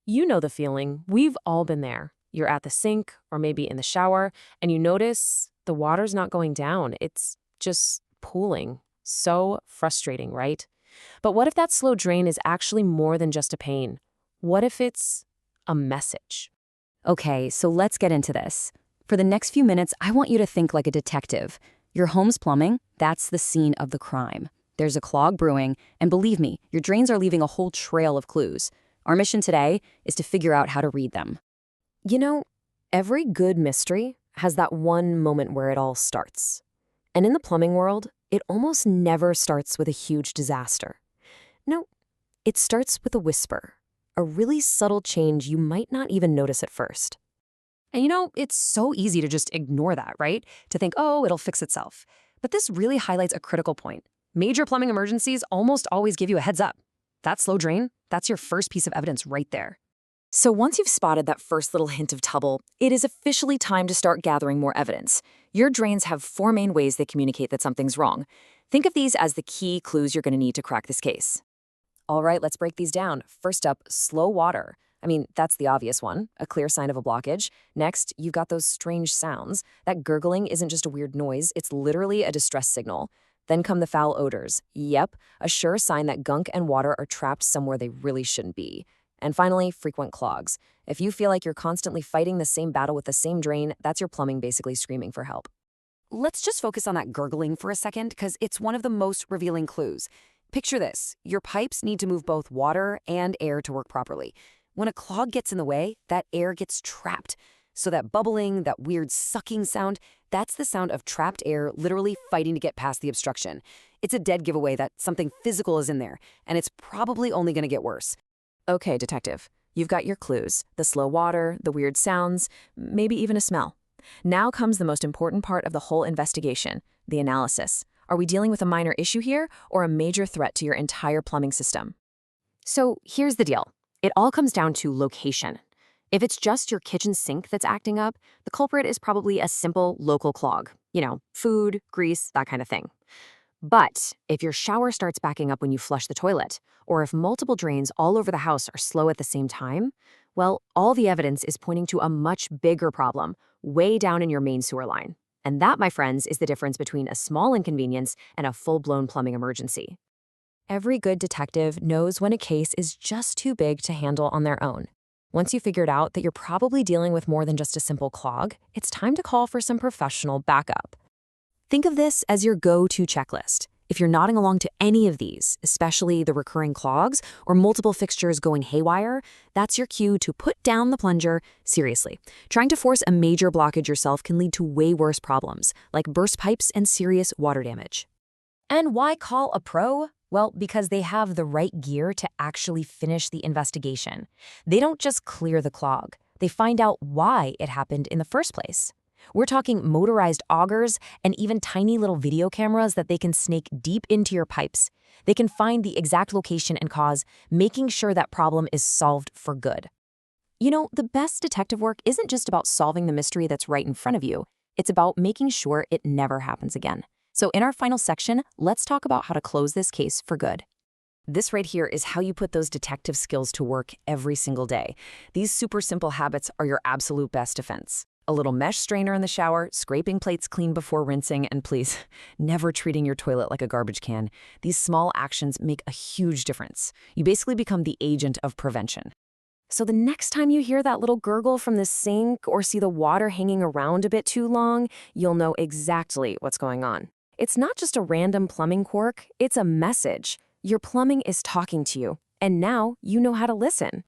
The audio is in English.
You know the feeling. We've all been there. You're at the sink or maybe in the shower, and you notice the water's not going down. It's just pooling. So frustrating, right? But what if that slow drain is actually more than just a pain? What if it's a message? Okay, so let's get into this. For the next few minutes, I want you to think like a detective. Your home's plumbing, that's the scene of the crime. There's a clog brewing, and believe me, your drains are leaving a whole trail of clues. Our mission today is to figure out how to read them. You know, every good mystery has that one moment where it all starts. And in the plumbing world, it almost never starts with a huge disaster. No, it starts with a whisper, a really subtle change you might not even notice at first. And it's so easy to just ignore that, right? To think, oh, it'll fix itself. But this really highlights a critical point. Major plumbing emergencies almost always give you a heads up. That slow drain, that's your first piece of evidence right there. So once you've spotted that first little hint of trouble, it is officially time to start gathering more evidence. Your drains have four main ways they communicate that something's wrong. Think of these as the key clues you're going to need to crack this case. All right, let's break these down. First up, slow water. That's the obvious one, a clear sign of a blockage. Next, you've got those strange sounds. That gurgling isn't just a weird noise, it's literally a distress signal. Then come the foul odors. Yep, a sure sign that gunk and water are trapped somewhere they really shouldn't be. And finally, frequent clogs. If you feel like you're constantly fighting the same battle with the same drain, that's your plumbing basically screaming for help. Let's just focus on that gurgling for a second, because it's one of the most revealing clues. Picture this. Your pipes need to move both water and air to work properly. When a clog gets in the way, that air gets trapped. So that bubbling, that weird sucking sound, that's the sound of trapped air literally fighting to get past the obstruction. It's a dead giveaway that something physical is in there, and it's probably only going to get worse. Okay, detective, you've got your clues, the slow water, the weird sounds, maybe even a smell. Now comes the most important part of the whole investigation, the analysis. Are we dealing with a minor issue here or a major threat to your entire plumbing system? So here's the deal. It all comes down to location. If it's just your kitchen sink that's acting up, the culprit is probably a simple local clog. Food, grease, that kind of thing. But if your shower starts backing up when you flush the toilet, or if multiple drains all over the house are slow at the same time, well, all the evidence is pointing to a much bigger problem, way down in your main sewer line. And that, my friends, is the difference between a small inconvenience and a full-blown plumbing emergency. Every good detective knows when a case is just too big to handle on their own. Once you figured out that you're probably dealing with more than just a simple clog, it's time to call for some professional backup. Think of this as your go-to checklist. If you're nodding along to any of these, especially the recurring clogs or multiple fixtures going haywire, that's your cue to put down the plunger. Seriously, trying to force a major blockage yourself can lead to way worse problems, like burst pipes and serious water damage. And why call a pro? Well, because they have the right gear to actually finish the investigation. They don't just clear the clog. They find out why it happened in the first place. We're talking motorized augers and even tiny little video cameras that they can snake deep into your pipes. They can find the exact location and cause, making sure that problem is solved for good. The best detective work isn't just about solving the mystery that's right in front of you. It's about making sure it never happens again. So in our final section, let's talk about how to close this case for good. This right here is how you put those detective skills to work every single day. These super simple habits are your absolute best defense. A little mesh strainer in the shower, scraping plates clean before rinsing, and please, never treating your toilet like a garbage can. These small actions make a huge difference. You basically become the agent of prevention. So the next time you hear that little gurgle from the sink or see the water hanging around a bit too long, you'll know exactly what's going on. It's not just a random plumbing quirk, it's a message. Your plumbing is talking to you, and now you know how to listen.